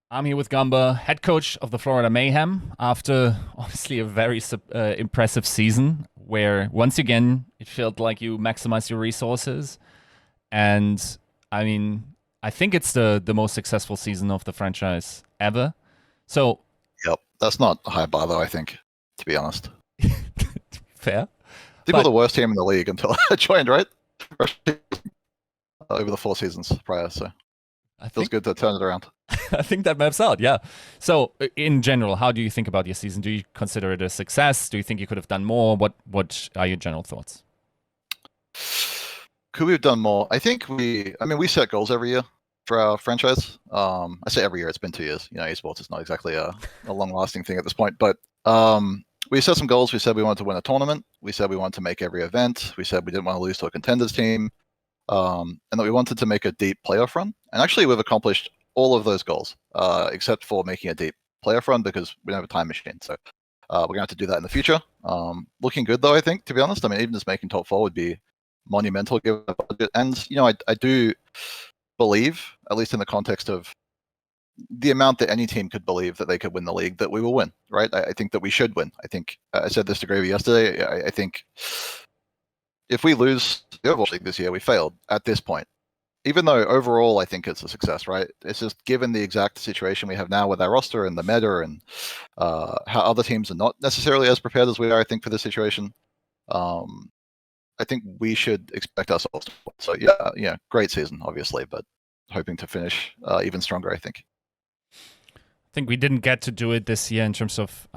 I'm here with Gunba, head coach of the Florida Mayhem, after obviously a very impressive season where once again it felt like you maximized your resources. And I mean, I think it's the most successful season of the franchise ever. So, Yep, that's not a high bar though. I think, to be honest, fair. I think we're But the worst team in the league until I joined, right? Over the 4 seasons prior, so I feels think good to turn it around. I think that maps out, yeah. So, in general, how do you think about your season? Do you consider it a success? Do you think you could have done more? What are your general thoughts? Could we have done more? I think we set goals every year for our franchise. I say every year; it's been 2 years. You know, esports is not exactly a long-lasting thing at this point, but we set some goals. We said we wanted to win a tournament. We said we wanted to make every event. We said we didn't want to lose to a contenders team. And that we wanted to make a deep playoff run. And actually, we've accomplished all of those goals, except for making a deep playoff run because we don't have a time machine. So we're going to have to do that in the future. Looking good, though, I think, to be honest. I mean, even just making top four would be monumental given the budget. And, you know, I do believe, at least in the context of the amount that any team could believe that they could win the league, that we will win, right? I think that we should win. I think I said this to Gravy yesterday. I think if we lose the Overwatch League this year, we failed at this point. Even though overall I think it's a success, right? It's just given the exact situation we have now with our roster and the meta and how other teams are not necessarily as prepared as we are, I think, for this situation. I think we should expect ourselves to win. So yeah, great season, obviously, but hoping to finish even stronger, I think. I think we didn't get to do it this year in terms of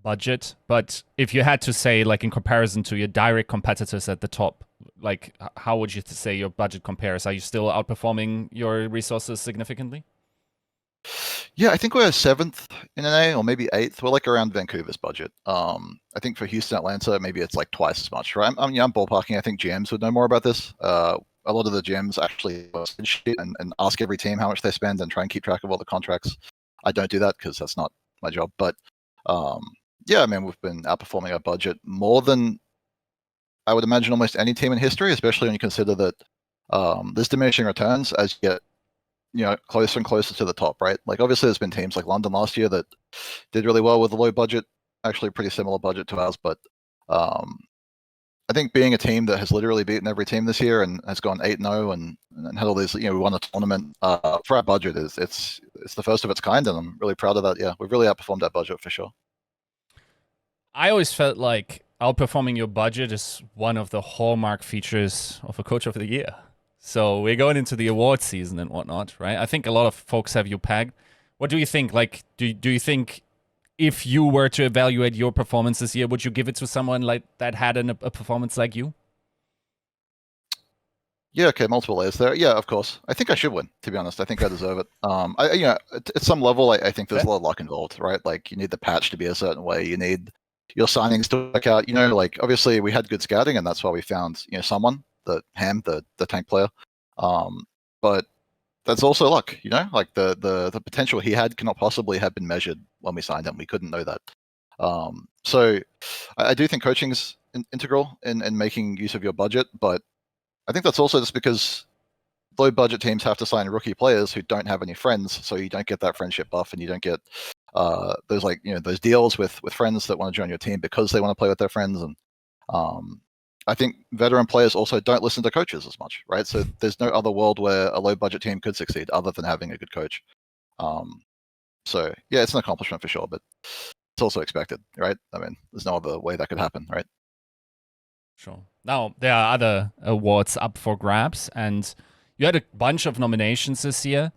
budget, but if you had to say, like, in comparison to your direct competitors at the top, like, how would you say your budget compares? Are you still outperforming your resources significantly? Yeah, I think we're seventh in NA or maybe eighth. We're like around Vancouver's budget. I think for Houston, Atlanta, maybe it's like twice as much, right? I'm ballparking. I think GMs would know more about this. A lot of the GMs actually and ask every team how much they spend and try and keep track of all the contracts. I don't do that because that's not my job. But yeah, I mean, we've been outperforming our budget more than I would imagine almost any team in history, especially when you consider that there's diminishing returns as you get closer and closer to the top, right? Like obviously there's been teams like London last year that did really well with a low budget, actually pretty similar budget to ours, but I think being a team that has literally beaten every team this year and has gone 8-0 and had all these, we won a tournament for our budget it's the first of its kind, and I'm really proud of that. Yeah, we've really outperformed that budget for sure. I always felt like outperforming your budget is one of the hallmark features of a coach of the year. So we're going into the award season and whatnot, right? I think a lot of folks have you pegged. What do you think? Like, do you think if you were to evaluate your performance this year, would you give it to someone like that had a performance like you? Yeah, okay, multiple layers there. Yeah, of course. I think I should win, to be honest. I think I deserve it. At some level, I think there's a lot of luck involved, right? Like, you need the patch to be a certain way. You need your signings to work out. Like, obviously, we had good scouting, and that's why we found, someone, the tank player. But that's also luck, Like, the potential he had cannot possibly have been measured when we signed him. We couldn't know that. So I do think coaching's integral in making use of your budget, but I think that's also just because low budget teams have to sign rookie players who don't have any friends, so you don't get that friendship buff, and you don't get those deals with friends that want to join your team because they want to play with their friends. And I think veteran players also don't listen to coaches as much, right? So there's no other world where a low budget team could succeed other than having a good coach. So yeah, it's an accomplishment for sure, but it's also expected, right? I mean, there's no other way that could happen, right? Sure. Now, there are other awards up for grabs, and you had a bunch of nominations this year.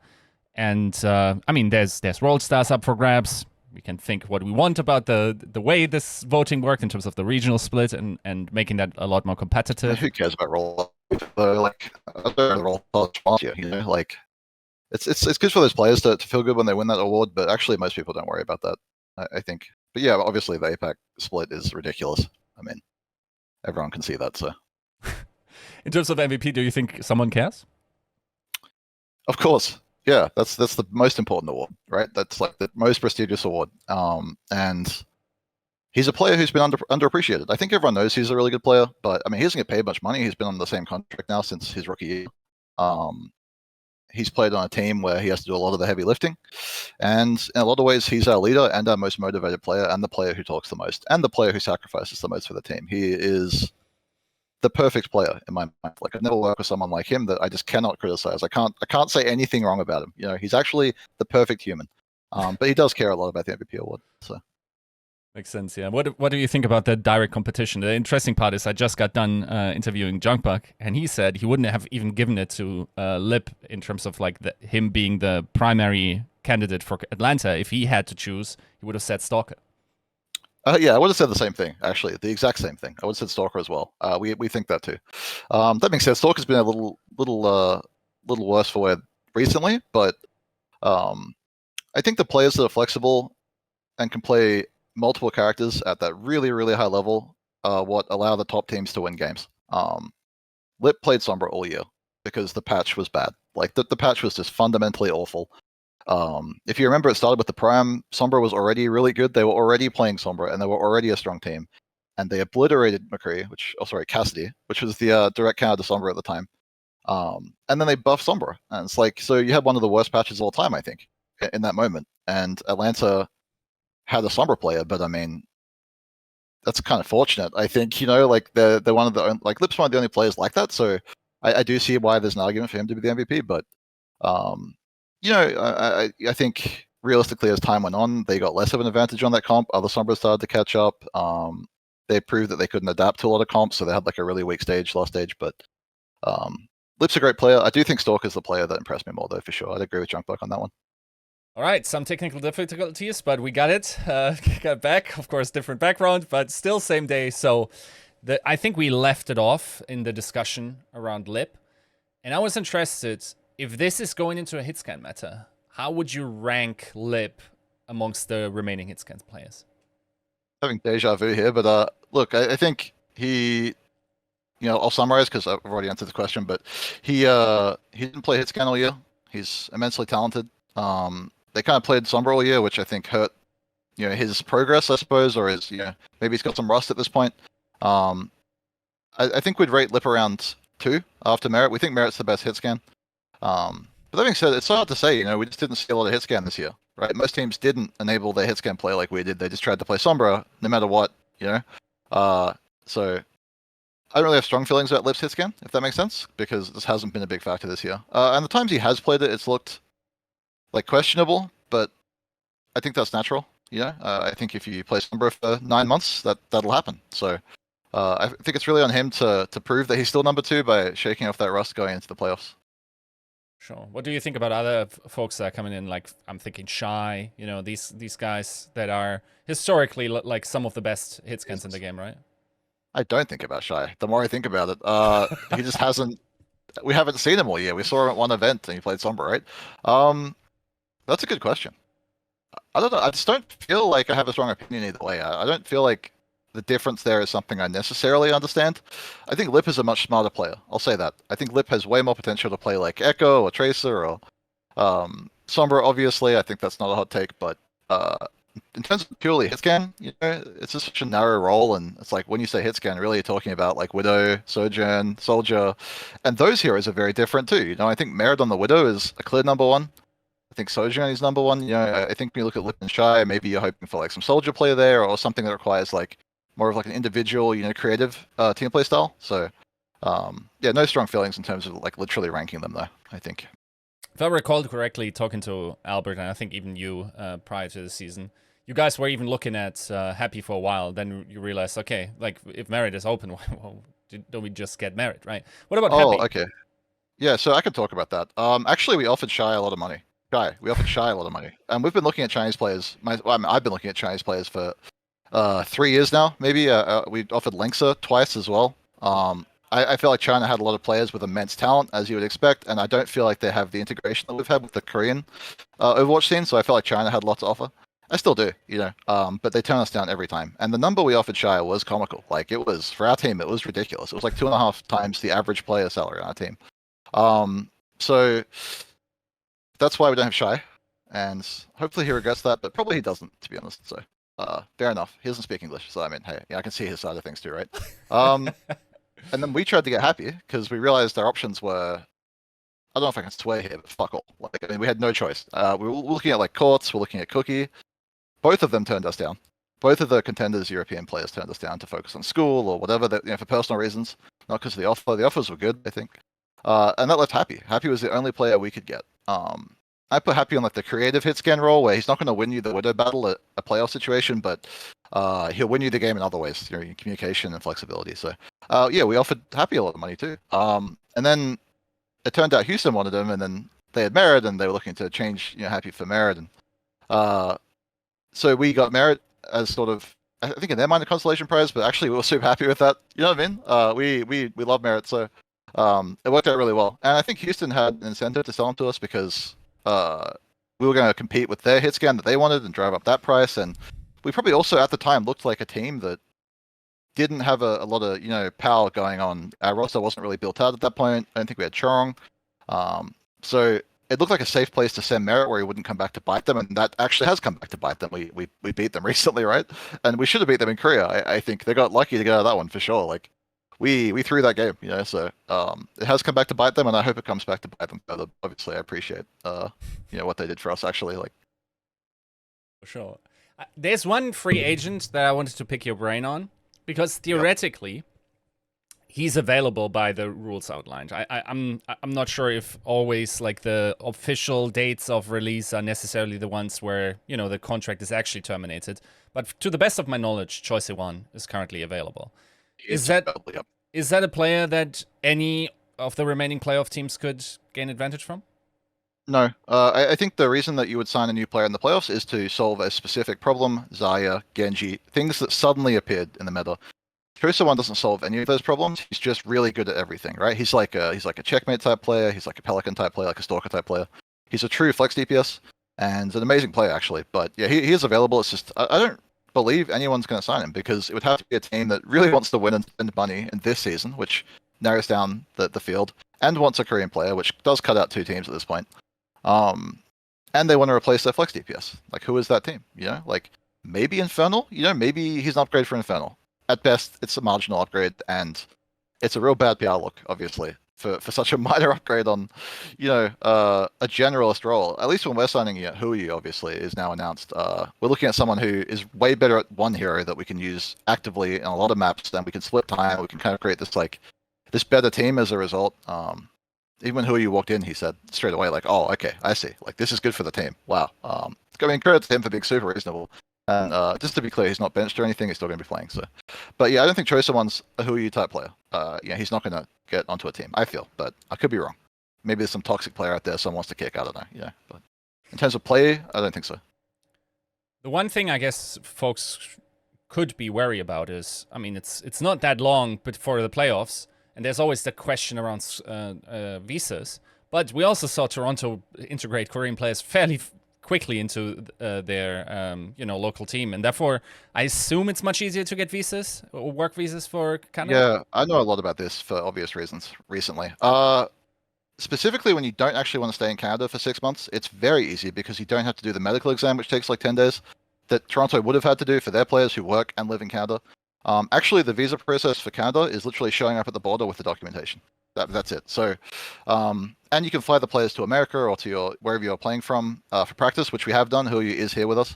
And I mean, there's World Stars up for grabs. We can think what we want about the way this voting worked in terms of the regional split and making that a lot more competitive. Who cares about role? Like, I don't role last year, like it's good for those players to feel good when they win that award, but actually most people don't worry about that, I think. But yeah, obviously the APAC split is ridiculous. I mean, everyone can see that. So, in terms of MVP, do you think someone cares? Of course, yeah. That's the most important award, right? That's like the most prestigious award. And he's a player who's been underappreciated. I think everyone knows he's a really good player, but I mean, he doesn't get paid much money. He's been on the same contract now since his rookie year. he's played on a team where he has to do a lot of the heavy lifting, and in a lot of ways, he's our leader and our most motivated player, and the player who talks the most, and the player who sacrifices the most for the team. He is the perfect player in my mind. Like, I've never worked with someone like him that I just cannot criticize. I can't say anything wrong about him. You know, he's actually the perfect human. But he does care a lot about the MVP award. So makes sense. Yeah. What do you think about the direct competition? The interesting part is I just got done interviewing Junkbuck, and he said he wouldn't have even given it to Lip in terms of like him being the primary candidate for Atlanta. If he had to choose, he would have said Stalker. Yeah, I would have said the same thing, actually, the exact same thing. I would have said Stalker as well. We think that too. That being said, Stalker's been a little worse for wear recently, but I think the players that are flexible and can play multiple characters at that really, really high level what allow the top teams to win games. Lip played Sombra all year because the patch was bad. Like, the patch was just fundamentally awful. If you remember, it started with the Prime. Sombra was already really good. They were already playing Sombra, and they were already a strong team. And they obliterated McCree, Cassidy, which was the direct counter to Sombra at the time. And then they buffed Sombra. And it's like, so you had one of the worst patches of all time, I think, in that moment. And Atlanta had a Sombra player, but I mean, that's kind of fortunate. I think, you know, like they're one of the, like, Lip's one of the only players like that. So I do see why there's an argument for him to be the MVP, but you know, I think realistically, as time went on, they got less of an advantage on that comp. Other Sombras started to catch up. They proved that they couldn't adapt to a lot of comps, so they had like a really weak last stage. But Lip's a great player. I do think Stalker's the player that impressed me more, though, for sure. I'd agree with Junkbuck on that one. All right, some technical difficulties, but we got it. Got back, of course, different background, but still same day. So I think we left it off in the discussion around Lip, and I was interested. If this is going into a Hitscan meta, how would you rank Lip amongst the remaining Hitscan players? Having deja vu here, but look, I think he, you know, I'll summarize because I've already answered the question, but he didn't play Hitscan all year. He's immensely talented. They kind of played Sombra all year, which I think hurt, you know, his progress, I suppose, or his, you know, maybe he's got some rust at this point. I think we'd rate Lip around 2 after Merit. We think Merit's the best Hitscan. But that being said, it's so hard to say. You know, we just didn't see a lot of Hitscan this year, right? Most teams didn't enable their Hitscan play like we did. They just tried to play Sombra no matter what, you know. So I don't really have strong feelings about Lip's Hitscan, if that makes sense, because this hasn't been a big factor this year. And the times he has played it, it's looked like questionable, but I think that's natural. You know, I think if you play Sombra for 9 months, that'll happen. So I think it's really on him to prove that he's still number 2 by shaking off that rust going into the playoffs. Sure. What do you think about other folks that are coming in? Like, I'm thinking Shy, you know, these guys that are historically like some of the best Hitscans in the game, right? I don't think about Shy. The more I think about it, he just hasn't. We haven't seen him all year. We saw him at one event and he played Sombra, right? That's a good question. I don't know. I just don't feel like I have a strong opinion either way. I don't feel like the difference there is something I necessarily understand. I think Lip is a much smarter player. I'll say that. I think Lip has way more potential to play like Echo or Tracer or Sombra, obviously. I think that's not a hot take, but in terms of purely Hitscan, you know, it's just such a narrow role, and it's like when you say Hitscan, really you're talking about like Widow, Sojourn, Soldier, and those heroes are very different too. You know, I think Merit on the Widow is a clear number 1. I think Sojourn is number 1. You know, I think when you look at Lip and Shy, maybe you're hoping for like some Soldier play there or something that requires like more of like an individual, you know, creative team play style. So, yeah, no strong feelings in terms of like literally ranking them though, I think. If I recall correctly, talking to Albert, and I think even you prior to the season, you guys were even looking at Happy for a while. Then you realized, okay, like if Merit is open, well, don't we just get Merit, right? What about Happy? Oh, okay. Yeah, so I could talk about that. Actually, we offered Shy a lot of money. We offered Shy a lot of money. And we've been looking at Chinese players. I've been looking at Chinese players for 3 years now, maybe. We offered Linksa twice as well. I feel like China had a lot of players with immense talent, as you would expect, and I don't feel like they have the integration that we've had with the Korean Overwatch scene, so I feel like China had a lot to offer. I still do, you know, but they turn us down every time. And the number we offered Shire was comical. Like, it was, for our team, it was ridiculous. It was like 2.5 times the average player salary on our team. So that's why we don't have Shy, and hopefully he regrets that, but probably he doesn't, to be honest. So fair enough. He doesn't speak English, so I mean, hey, yeah, I can see his side of things too, right? And then we tried to get Happy because we realized our options were I don't know if I can swear here, but fuck all. Like, I mean, we had no choice. We were looking at like Courts, we're looking at COTY. Both of them turned us down. Both of the contenders European players turned us down to focus on school or whatever, that, for personal reasons, not because of the offer. The offers were good, I think. And that left Happy. Happy was the only player we could get. I put Happy on like the creative hitscan role, where he's not going to win you the Widow battle at a playoff situation, but he'll win you the game in other ways, in communication and flexibility. So yeah, we offered Happy a lot of money too. And then it turned out Houston wanted him, and then they had Merit, and they were looking to change Happy for Merit, and so we got Merit as sort of, I think in their mind, a consolation prize, but actually we were super happy with that. You know what I mean? We love Merit, so it worked out really well. And I think Houston had an incentive to sell him to us because we were going to compete with their hit scan that they wanted and drive up that price. And we probably also at the time looked like a team that didn't have a lot of power going on. Our roster wasn't really built out at that point. I don't think we had Chorong. So it looked like a safe place to send Merit where he wouldn't come back to bite them, and that actually has come back to bite them. We beat them recently, right? And we should have beat them in Korea. I think they got lucky to get out of that one for sure. Like we threw that game, so it has come back to bite them, and I hope it comes back to bite them further. Obviously, I appreciate what they did for us actually. Like For sure. There's one free agent that I wanted to pick your brain on, because theoretically, he's available by the rules outlined. I'm not sure if always like the official dates of release are necessarily the ones where the contract is actually terminated. But to the best of my knowledge, ChoiSehwan is currently available. Is that a player that any of the remaining playoff teams could gain advantage from? No, I think the reason that you would sign a new player in the playoffs is to solve a specific problem. Zarya, Genji, things that suddenly appeared in the meta. ChoiSehwan doesn't solve any of those problems. He's just really good at everything, right? He's like a checkmate type player. He's like a Pelican type player, like a Stalker type player. He's a true flex DPS and an amazing player actually. But yeah, he is available. It's just I don't believe anyone's going to sign him because it would have to be a team that really wants to win and spend money in this season, which narrows down the field, and wants a Korean player, which does cut out two teams at this point. And they want to replace their flex DPS. Like, who is that team? Like maybe Infernal. Maybe he's an upgrade for Infernal. At best, it's a marginal upgrade, and it's a real bad PR look, obviously, for such a minor upgrade on, a generalist role. At least when we're signing Hui, obviously, is now announced. We're looking at someone who is way better at one hero that we can use actively in a lot of maps. Then we can split time. We can kind of create this better team as a result. Even when Hui walked in, he said straight away, like, "Oh, okay, I see. Like, this is good for the team. Wow." Credit to him for being super reasonable. And just to be clear, he's not benched or anything. He's still going to be playing. So, but yeah, I don't think ChoiSehwan's a Hui type player. He's not going to get onto a team. I feel, but I could be wrong. Maybe there's some toxic player out there someone wants to kick. I don't know. But in terms of play, I don't think so. The one thing I guess folks could be wary about is, I mean, it's not that long, but for the playoffs, and there's always the question around visas. But we also saw Toronto integrate Korean players fairly quickly into their local team, and therefore I assume it's much easier to get visas or work visas for Canada. Yeah, I know a lot about this for obvious reasons recently. Specifically, when you don't actually want to stay in Canada for 6 months, it's very easy because you don't have to do the medical exam, which takes like 10 days, that Toronto would have had to do for their players who work and live in Canada. Actually, the visa process for Canada is literally showing up at the border with the documentation. That's it. So, and you can fly the players to America or to wherever you're playing from for practice, which we have done. Hui is here with us,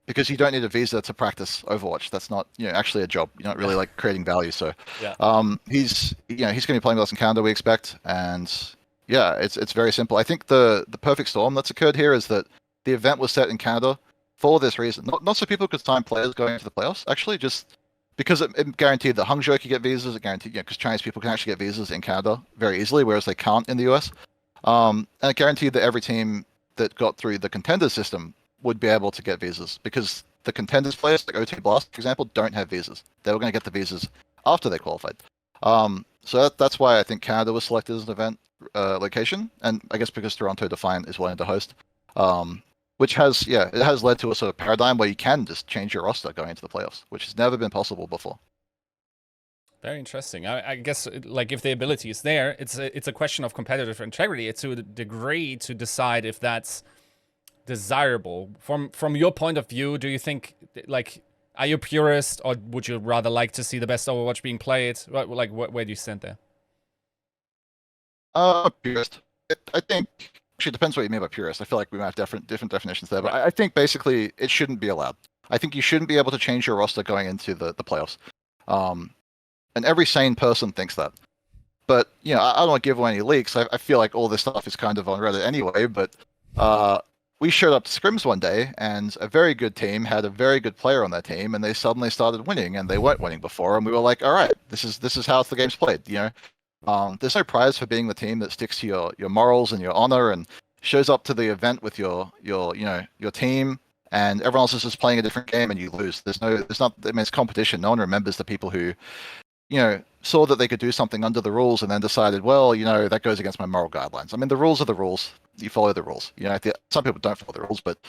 because you don't need a visa to practice Overwatch. That's not actually a job. You're not really like creating value. So, he's going to be playing with us in Canada, we expect, and yeah, it's very simple. I think the perfect storm that's occurred here is that the event was set in Canada for this reason, not so people could sign players going into the playoffs. Actually, just because it guaranteed that Hangzhou could get visas. It guaranteed, because Chinese people can actually get visas in Canada very easily, whereas they can't in the US. And it guaranteed that every team that got through the contenders system would be able to get visas, because the contenders players, like OT Blast, for example, don't have visas. They were going to get the visas after they qualified. So that's why I think Canada was selected as an event location, and I guess because Toronto Defiant is willing to host. Which has led to a sort of paradigm where you can just change your roster going into the playoffs, which has never been possible before. Very interesting. I guess like if the ability is there, it's a question of competitive integrity to a degree to decide if that's desirable. From your point of view, do you think, like, are you a purist, or would you rather like to see the best Overwatch being played? Like, where do you stand there? Purist. I think actually it depends what you mean by purist. I feel like we might have different definitions there, but I think basically it shouldn't be allowed. I think you shouldn't be able to change your roster going into the playoffs. Um, and every sane person thinks that. But I don't want to give away any leaks. I feel like all this stuff is kind of on Reddit anyway. But we showed up to scrims one day, and a very good team had a very good player on their team, and they suddenly started winning, and they weren't winning before, and we were like, all right, this is how the game's played. There's no prize for being the team that sticks to your morals and your honor and shows up to the event with your team, and everyone else is just playing a different game and you lose. There's not. I mean, it's competition. No one remembers the people who saw that they could do something under the rules and then decided, well, that goes against my moral guidelines. I mean, the rules are the rules. You follow the rules. Some people don't follow the rules, but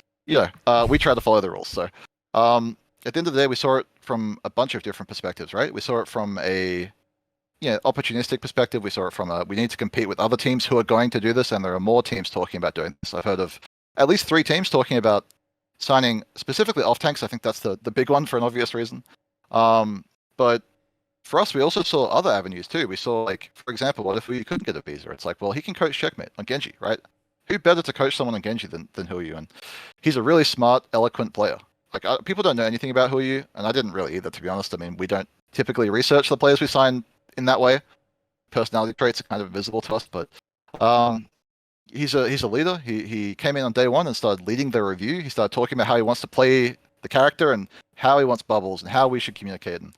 we try to follow the rules. So, at the end of the day, we saw it from a bunch of different perspectives, right? We saw it from a opportunistic perspective. We saw it from we need to compete with other teams who are going to do this, and there are more teams talking about doing this. I've heard of at least 3 teams talking about signing specifically off tanks. I think that's the big one for an obvious reason. But for us, we also saw other avenues too. We saw, like, for example, what if we couldn't get a visa? It's like, well, he can coach Checkmate on Genji, right? Who better to coach someone on Genji than Huyu? And he's a really smart, eloquent player. Like, people don't know anything about Huyu, and I didn't really either, to be honest. I mean, we don't typically research the players we sign in that way. Personality traits are kind of invisible to us, but he's a leader. He came in on day one and started leading the review. He started talking about how he wants to play the character and how he wants bubbles and how we should communicate. And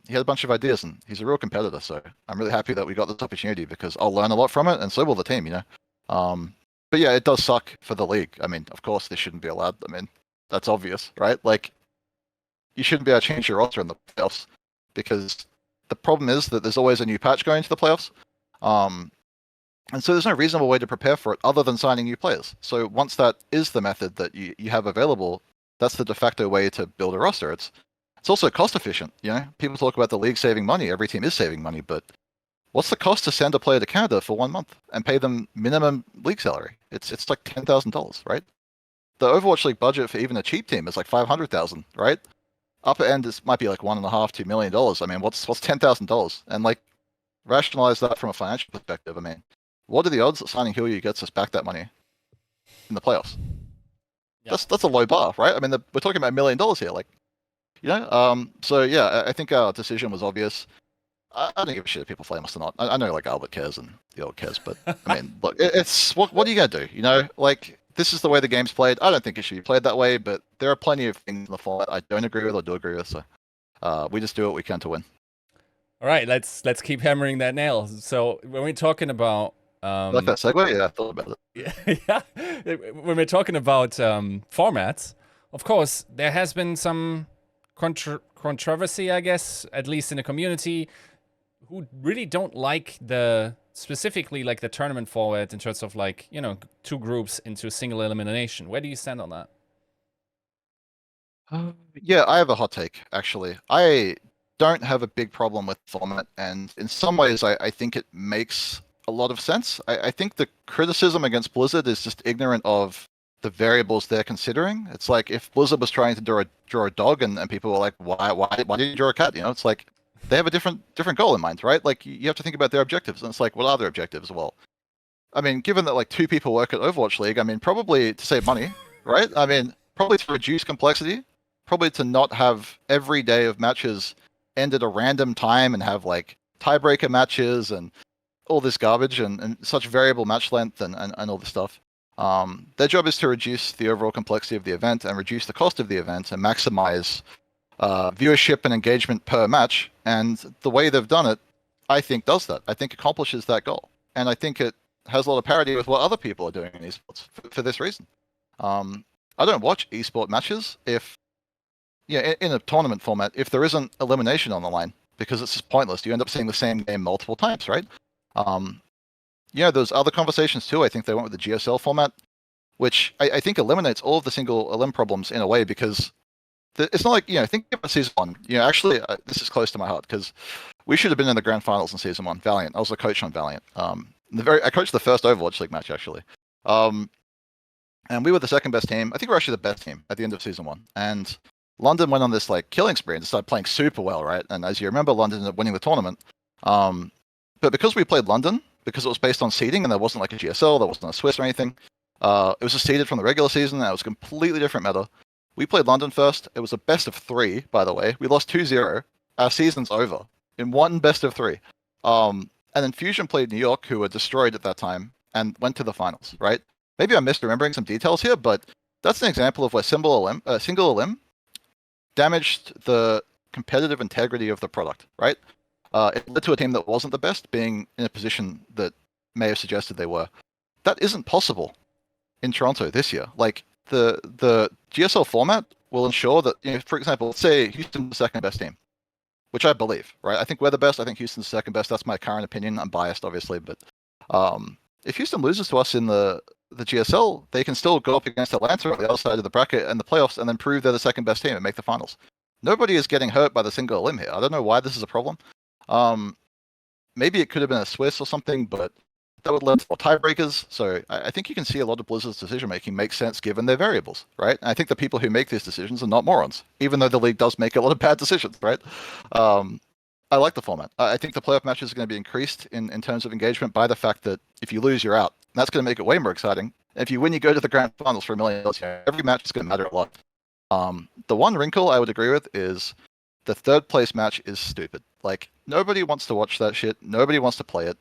he had a bunch of ideas, and he's a real competitor. So I'm really happy that we got this opportunity because I'll learn a lot from it, and so will the team. But yeah, it does suck for the league. I mean, of course, this shouldn't be allowed. I mean, that's obvious, right? Like, you shouldn't be able to change your roster in the playoffs because the problem is that there's always a new patch going into the playoffs. And so there's no reasonable way to prepare for it other than signing new players. So once that is the method that you have available, that's the de facto way to build a roster. It's also cost efficient. People talk about the league saving money. Every team is saving money, but what's the cost to send a player to Canada for 1 month and pay them minimum league salary? It's like $10,000, right? The Overwatch League budget for even a cheap team is like $500,000, right? Upper end might be like $1.5–2 million. I mean, what's $10,000? And like, rationalize that from a financial perspective. I mean, what are the odds that signing Huyu gets us back that money in the playoffs? Yeah. That's a low bar, right? I mean, we're talking about $1 million here, like, So yeah, I think our decision was obvious. I don't give a shit if people flame us or not. I know, like, Albert cares and the old cares, but I mean, look, it's what are you gonna do? Like, this is the way the game's played. I don't think it should be played that way, but there are plenty of things in the format I don't agree with or do agree with. So we just do what we can to win. All right, let's keep hammering that nail. So when we're talking about like that segue, yeah, I thought about it. Yeah, when we're talking about formats, of course, there has been some controversy, I guess, at least in the community, who really don't like specifically like the tournament format in terms of, like, 2 groups into single elimination. Where do you stand on that? Yeah, I have a hot take, actually. I don't have a big problem with format, and in some ways I think it makes a lot of sense. I think the criticism against Blizzard is just ignorant of the variables they're considering. It's like if Blizzard was trying to draw a dog and people were like, why did you draw a cat? It's like they have a different goal in mind, right? Like, you have to think about their objectives, and it's like, what are their objectives? Well, I mean, given that like 2 people work at Overwatch League, I mean, probably to save money, right? I mean, probably to reduce complexity, probably to not have every day of matches end at a random time and have like tiebreaker matches and all this garbage and such variable match length and all this stuff. Their job is to reduce the overall complexity of the event and reduce the cost of the event and maximize viewership and engagement per match. And the way they've done it, I think, does that. I think accomplishes that goal. And I think it has a lot of parity with what other people are doing in esports for this reason. I don't watch esport matches in a tournament format if there isn't elimination on the line, because it's just pointless. You end up seeing the same game multiple times, right? There's other conversations too. I think they went with the GSL format, which I think eliminates all of the single elim problems in a way, because it's not like, think about season 1. Actually, this is close to my heart because we should have been in the grand finals in season 1. Valiant. I was the coach on Valiant. I coached the first Overwatch League match, actually. And we were the second best team. I think we're actually the best team at the end of season 1. And London went on this like killing spree and started playing super well, right? And as you remember, London ended up winning the tournament. But because we played London, because it was based on seeding and there wasn't like a GSL, there wasn't a Swiss or anything. It was just seeded from the regular season, and it was a completely different meta. We played London first. It was a best of 3, by the way. We lost 2-0. Our season's over in one best of 3. And then Fusion played New York, who were destroyed at that time, and went to the finals, right? Maybe I'm misremembering some details here, but that's an example of where single elim damaged the competitive integrity of the product, right? It led to a team that wasn't the best being in a position that may have suggested they were. That isn't possible in Toronto this year. Like, the GSL format will ensure that, you know, for example, let's say Houston's the second best team, which I believe, right? I think we're the best. I think Houston's the second best. That's my current opinion. I'm biased, obviously, but if Houston loses to us in the GSL, they can still go up against Atlanta on the other side of the bracket in the playoffs and then prove they're the second best team and make the finals. Nobody is getting hurt by the single elim here. I don't know why this is a problem. Maybe it could have been a Swiss or something, but that would lead to tiebreakers. So I think you can see a lot of Blizzard's decision making makes sense given their variables, right? And I think the people who make these decisions are not morons, even though the league does make a lot of bad decisions, right? I like the format. I think the playoff matches are going to be increased in terms of engagement by the fact that if you lose, you're out. And that's going to make it way more exciting. If you win, you go to the grand finals for $1 million. Every match is going to matter a lot. The one wrinkle I would agree with is the third place match is stupid. Like, nobody wants to watch that shit. Nobody wants to play it.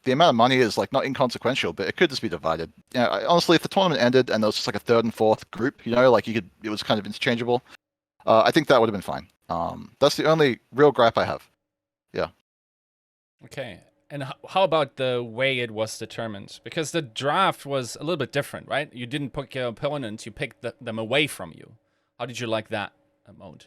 The amount of money is like not inconsequential, but it could just be divided. You know, honestly, if the tournament ended and there was just like a third and fourth group, you know, like it was kind of interchangeable, I think that would have been fine. That's the only real gripe I have. Yeah. Okay. And how about the way it was determined? Because the draft was a little bit different, right? You didn't pick your opponents, you picked them away from you. How did you like that mode?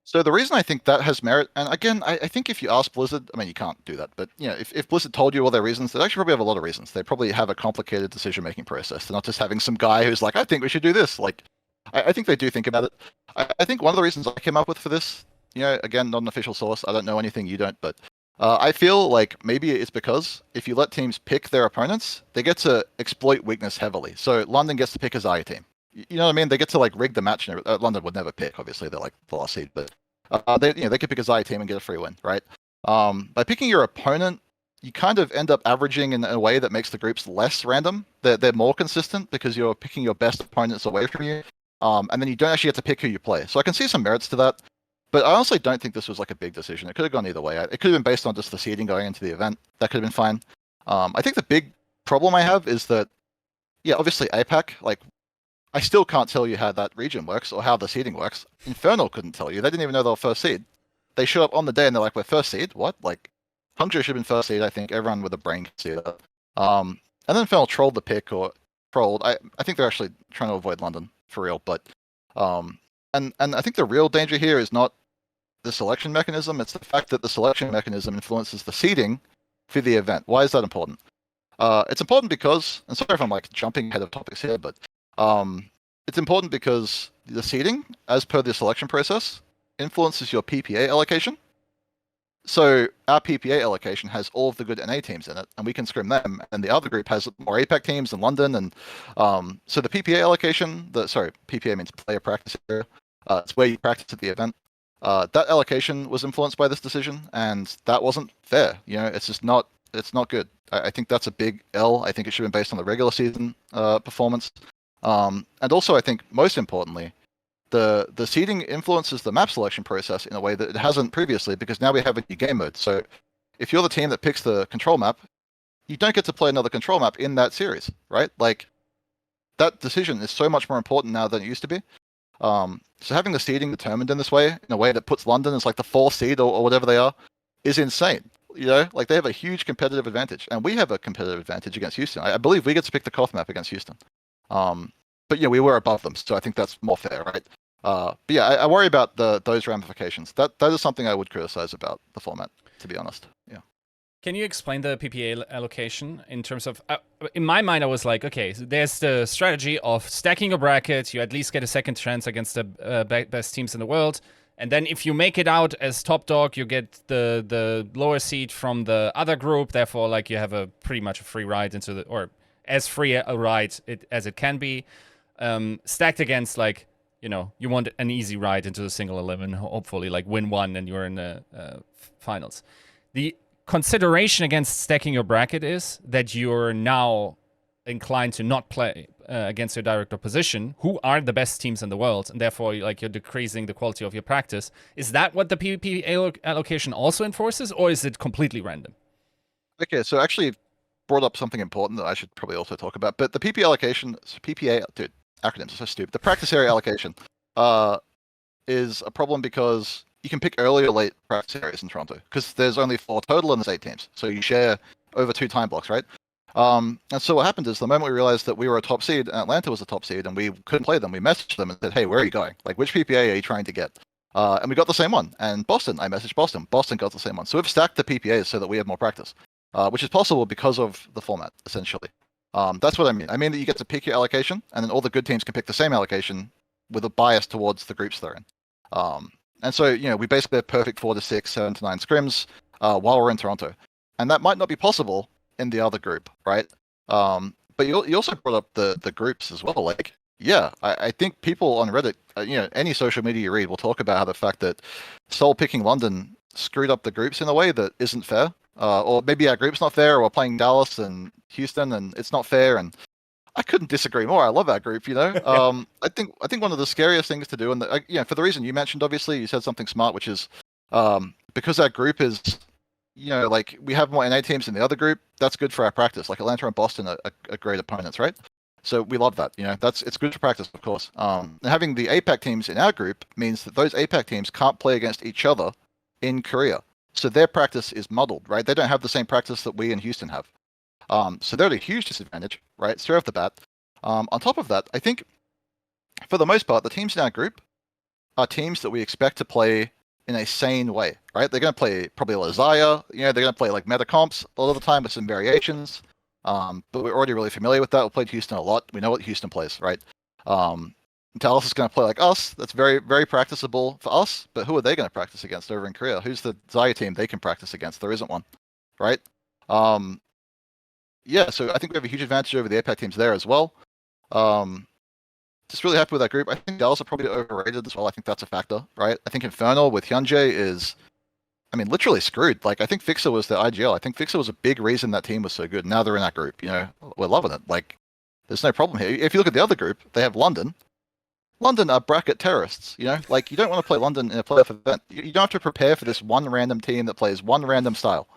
So the reason I think that has merit, and again, I think if you ask Blizzard, I mean, you can't do that, but you know, if Blizzard told you all their reasons, they'd actually probably have a lot of reasons. They probably have a complicated decision-making process. They're not just having some guy who's like, I think we should do this. Like, I think they do think about it. I think one of the reasons I came up with for this, you know, again, not an official source, I don't know anything you don't, but I feel like maybe it's because if you let teams pick their opponents, they get to exploit weakness heavily. So London gets to pick a Zarya team. You know what I mean? They get to like rig the match. London would never pick, obviously, they're like the last seed, but they could pick a Zarya team and get a free win, right? By picking your opponent, you kind of end up averaging in a way that makes the groups less random. They're more consistent because you're picking your best opponents away from you, and then you don't actually get to pick who you play. So I can see some merits to that, but I honestly don't think this was like a big decision. It could have gone either way. It could have been based on just the seeding going into the event. That could have been fine. I think the big problem I have is that, yeah, obviously APAC, like, I still can't tell you how that region works or how the seeding works. Infernal couldn't tell you. They didn't even know they were first seed. They show up on the day and they're like, we're first seed? What? Like, Hangzhou should have been first seed, I think. Everyone with a brain can see that. And then Infernal trolled the pick, or trolled. I think they're actually trying to avoid London, for real. But, and I think the real danger here is not the selection mechanism. It's the fact that the selection mechanism influences the seeding for the event. Why is that important? It's important because, and sorry if I'm like jumping ahead of topics here, but it's important because the seeding, as per the selection process, influences your PPA allocation. So our PPA allocation has all of the good NA teams in it, and we can scrim them. And the other group has more APAC teams in London, and so the PPA allocation, PPA means player practice area. It's where you practice at the event. That allocation was influenced by this decision, and that wasn't fair. You know, it's just not. It's not good. I think that's a big L. I think it should have been based on the regular season performance. And also, I think most importantly, the seeding influences the map selection process in a way that it hasn't previously, because now we have a new game mode. So if you're the team that picks the control map, you don't get to play another control map in that series, right? Like, that decision is so much more important now than it used to be. So having the seeding determined in this way, in a way that puts London as like the 4th seed or whatever they are, is insane. You know, like, they have a huge competitive advantage, and we have a competitive advantage against Houston. I believe we get to pick the COTY map against Houston. But yeah, we were above them, so I think that's more fair, right? But yeah, I worry about those ramifications. That is something I would criticize about the format, to be honest. Yeah. Can you explain the PPA allocation in terms of, in my mind, I was like, okay, so there's the strategy of stacking your bracket. You at least get a second chance against the best teams in the world. And then if you make it out as top dog, you get the lower seed from the other group. Therefore, like, you have a pretty much a free ride into the, or as free a ride as it can be, stacked against, like, you know, you want an easy ride into the single 11, hopefully, like, win one and you're in the finals. The consideration against stacking your bracket is that you're now inclined to not play against your direct opposition, who are the best teams in the world, and therefore like you're decreasing the quality of your practice. Is that what the PvP allocation also enforces, or is it completely random? Okay, so actually brought up something important that I should probably also talk about. But the PP allocation, PPA, dude, acronyms are so stupid. The practice area allocation is a problem because you can pick early or late practice areas in Toronto because there's only 4 total and there's 8 teams. So you share over 2 time blocks, right? And so what happened is the moment we realized that we were a top seed and Atlanta was a top seed and we couldn't play them, we messaged them and said, hey, where are you going? Like, which PPA are you trying to get? And we got the same one. And Boston, I messaged Boston. Boston got the same one. So we've stacked the PPAs so that we have more practice, which is possible because of the format, essentially. That's what I mean. I mean that you get to pick your allocation and then all the good teams can pick the same allocation with a bias towards the groups they're in. And so, we basically have perfect 4 to 6, 7 to 9 scrims while we're in Toronto. And that might not be possible in the other group, right? But you also brought up the groups as well. Like, yeah, I think people on Reddit, any social media you read will talk about how the fact that Seoul picking London screwed up the groups in a way that isn't fair. Or maybe our group's not fair, or we're playing Dallas and Houston and it's not fair. And I couldn't disagree more. I love our group, I think one of the scariest things to do, and for the reason you mentioned, obviously, you said something smart, which is because our group is, like we have more NA teams in the other group. That's good for our practice. Like Atlanta and Boston are great opponents, right? So we love that. It's good for practice, of course. And having the APAC teams in our group means that those APAC teams can't play against each other in Korea. So their practice is muddled, right? They don't have the same practice that we in Houston have. So they're at a huge disadvantage, right? Straight off the bat. On top of that, I think for the most part, the teams in our group are teams that we expect to play in a sane way, right? They're going to play probably a lot of Zarya, they're going to play like meta comps a lot of the time with some variations. But we're already really familiar with that. We've played Houston a lot. We know what Houston plays, right? Dallas is going to play like us. That's very, very practicable for us. But who are they going to practice against over in Korea? Who's the Zarya team they can practice against? There isn't one, right? Yeah, so I think we have a huge advantage over the APAC teams there as well. Just really happy with that group. I think Dallas are probably overrated as well. I think that's a factor, right? I think Infernal with Hyunjae is, literally screwed. Like, I think Fixer was the IGL. I think Fixer was a big reason that team was so good. Now they're in that group. We're loving it. Like, there's no problem here. If you look at the other group, they have London. London are bracket terrorists, Like, you don't want to play London in a playoff event. You don't have to prepare for this one random team that plays one random style.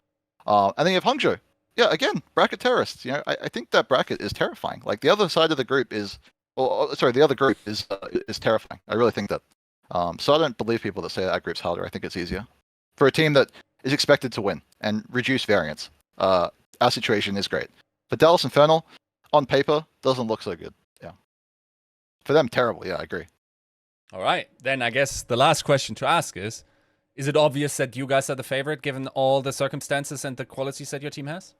And then you have Hangzhou. Yeah, again, bracket terrorists. I think that bracket is terrifying. Like, the other side of the group is, the other group is terrifying. I really think that. So I don't believe people that say that group's harder. I think it's easier for a team that is expected to win and reduce variance. Our situation is great. But Dallas Infernal, on paper, doesn't look so good. Yeah. For them, terrible. Yeah, I agree. All right. Then I guess the last question to ask is it obvious that you guys are the favorite given all the circumstances and the qualities that your team has?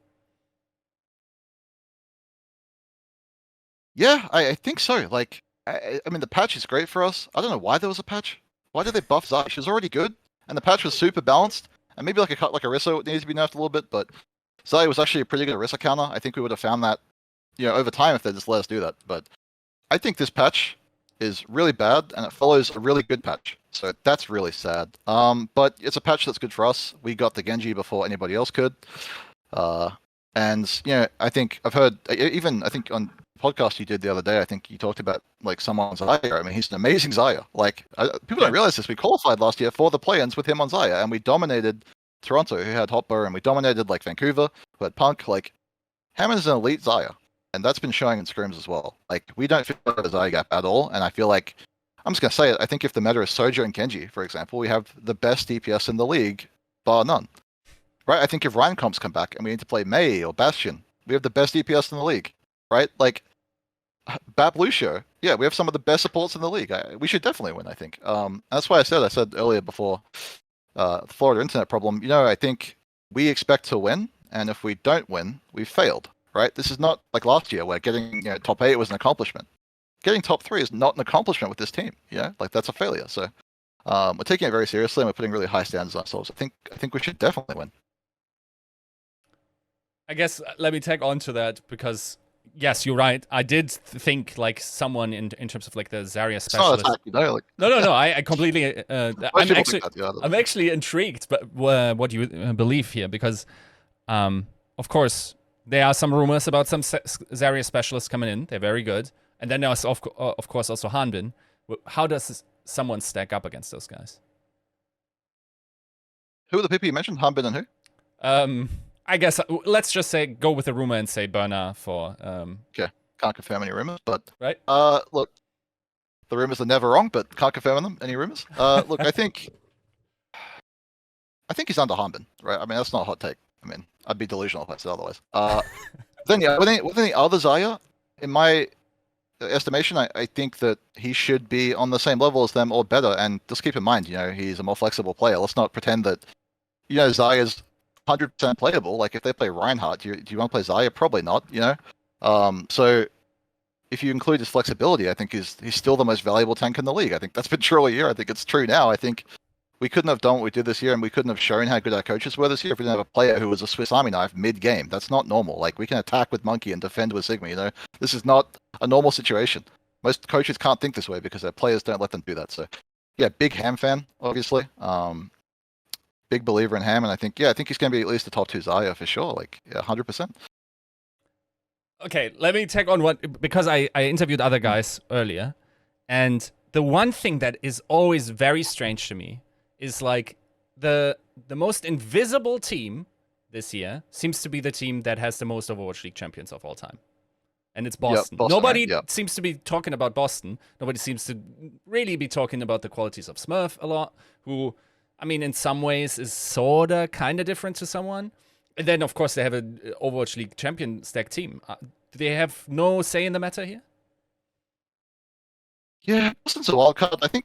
Yeah, I think so. Like, the patch is great for us. I don't know why there was a patch. Why did they buff Zarya? She was already good, and the patch was super balanced. And maybe like a cut like Orisa needs to be nerfed a little bit, but Zarya was actually a pretty good Orisa counter. I think we would have found that, over time if they just let us do that. But I think this patch is really bad, and it follows a really good patch. So that's really sad. But it's a patch that's good for us. We got the Genji before anybody else could. And I think I've heard, even I think on podcast you did the other day, I think you talked about like someone on Zarya. He's an amazing Zarya. Like, people don't realize this. We qualified last year for the play-ins with him on Zarya, and we dominated Toronto, who had Hotbar, and we dominated like Vancouver, who had Punk. Like, Hammond's an elite Zarya, and that's been showing in scrims as well. Like, we don't feel like a Zarya gap at all, and I feel like, I'm just gonna say it, I think if the meta is Sojo and Genji, for example, we have the best DPS in the league, bar none. Right? I think if Ryan comps come back and we need to play Mei or Bastion, we have the best DPS in the league. Right? Like, Bab Lucio, yeah, we have some of the best supports in the league. We should definitely win, I think. That's why I said earlier before the Florida internet problem, I think we expect to win, and if we don't win, we've failed, right? This is not like last year where getting top 8 was an accomplishment. Getting top 3 is not an accomplishment with this team, like that's a failure. So we're taking it very seriously, and we're putting really high standards on ourselves. I think we should definitely win. I guess let me tag on to that, because yes, you're right. I did think like someone in terms of like the Zaryas It's not specialist. attack, you know. Like No. I completely. most people think that. Yeah, I'm actually intrigued, but what you believe here because, of course, there are some rumors about some Zaryas specialists coming in. They're very good, and then there's of course also Hanbin. How does someone stack up against those guys? Who are the people you mentioned? Hanbin and who? I guess let's just say go with the rumor and say Burner for. Okay, can't confirm any rumors, but right. Look, the rumors are never wrong, but can't confirm them. Any rumors? Look, I think he's under Hanbin, right? I mean, that's not a hot take. I mean, I'd be delusional if I said otherwise. Then yeah, with any other Zarya, in my estimation, I think that he should be on the same level as them or better. And just keep in mind, you know, he's a more flexible player. Let's not pretend that, you know, Zarya's 100% playable. Like if they play Reinhardt, do you want to play Zarya? Probably not, you know. So if you include his flexibility, I think he's still the most valuable tank in the league. I think that's been true all year. I think it's true now. I think we couldn't have done what we did this year, and we couldn't have shown how good our coaches were this year if we didn't have a player who was a Swiss Army knife mid-game. That's not normal. Like we can attack with Monkey and defend with Sigma. You know, this is not a normal situation. Most coaches can't think this way because their players don't let them do that. So, yeah, big Ham fan, obviously. Big believer in Ham, and I think he's going to be at least the top 2 Zarya for sure. Like, yeah, 100%. Okay, let me take on what because I interviewed other guys earlier, and the one thing that is always very strange to me is like the most invisible team this year seems to be the team that has the most Overwatch League champions of all time. And it's Boston. Boston Nobody right? seems to be talking about Boston. Nobody seems to really be talking about the qualities of Smurf a lot, who, I mean, in some ways is sorta, kinda different to someone. And then, of course, they have an Overwatch League champion stack team. Do they have no say in the matter here? Yeah, Boston's a wild card. I think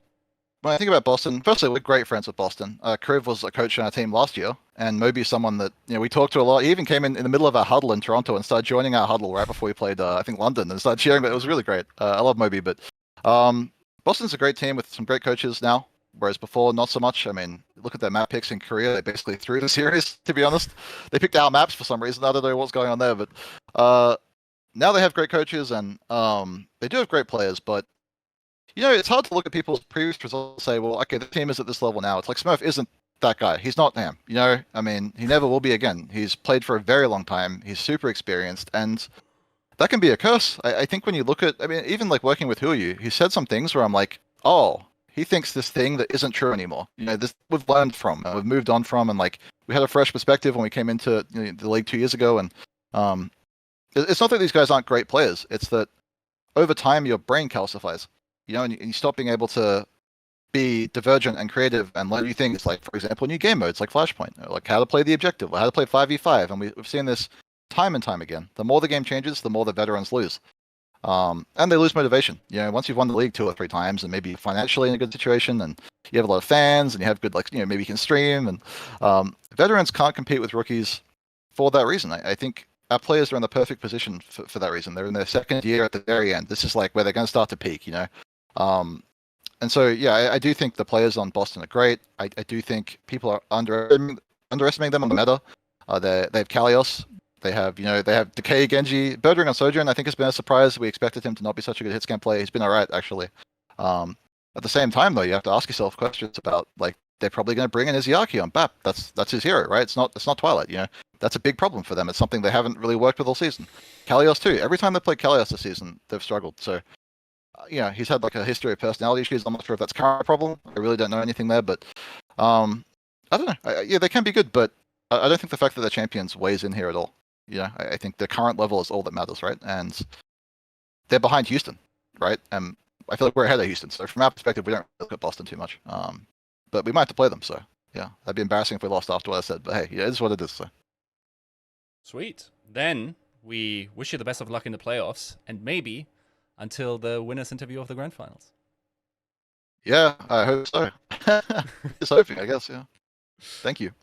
when I think about Boston, firstly, we're great friends with Boston. Kriv was a coach on our team last year, and Moby's someone that we talked to a lot. He even came in the middle of our huddle in Toronto and started joining our huddle right before we played, I think, London, and started cheering. But it was really great. I love Moby, but Boston's a great team with some great coaches now, whereas before, not so much. I mean, look at their map picks in Korea. They basically threw the series, to be honest. They picked our maps for some reason. I don't know what's going on there, but now they have great coaches, and they do have great players, but you know, it's hard to look at people's previous results and say, well, okay, the team is at this level now. It's like Smurf isn't that guy. He's not Ham. You know, I mean, he never will be again. He's played for a very long time. He's super experienced, and that can be a curse. I think when you look at, I mean, even like working with Huyu, he said some things where I'm like, oh, he thinks this thing that isn't true anymore. You know, this we've learned from, and we've moved on from, and like we had a fresh perspective when we came into the league 2 years ago, and it's not that these guys aren't great players. It's that over time your brain calcifies. You know, and you stop being able to be divergent and creative and learn new things, like, for example, new game modes like Flashpoint, or like how to play the objective, or how to play 5v5. And we've seen this time and time again. The more the game changes, the more the veterans lose. And they lose motivation. You know, once you've won the league 2 or 3 times and maybe financially in a good situation and you have a lot of fans and you have good, like, you know, maybe you can stream. And veterans can't compete with rookies for that reason. I think our players are in the perfect position for that reason. They're in their second year at the very end. This is like where they're going to start to peak, you know. And so, yeah, I do think the players on Boston are great. I do think people are underestimating them on the meta. They have Kalios. They have Decay, Genji. Birdring on Sojourn, I think, has been a surprise. We expected him to not be such a good hitscan player. He's been all right, actually. At the same time, though, you have to ask yourself questions about, like, they're probably going to bring in Izzyaki on BAP. That's his hero, right? It's not Twilight, you know. That's a big problem for them. It's something they haven't really worked with all season. Kalios, too. Every time they played Kalios this season, they've struggled. So, he's had like a history of personality issues. I'm not sure if that's current problem. I really don't know anything there, but I don't know. They can be good, but I don't think the fact that they're champions weighs in here at all. I think the current level is all that matters, right? And they're behind Houston, right? And I feel like we're ahead of Houston. So from our perspective, we don't look at Boston too much. But we might have to play them. So yeah, that'd be embarrassing if we lost after what I said. But hey, yeah, it is what it is. So sweet. Then we wish you the best of luck in the playoffs, and maybe until the winners interview of the grand finals. Yeah, I hope so. Just hoping, I guess, yeah. Thank you.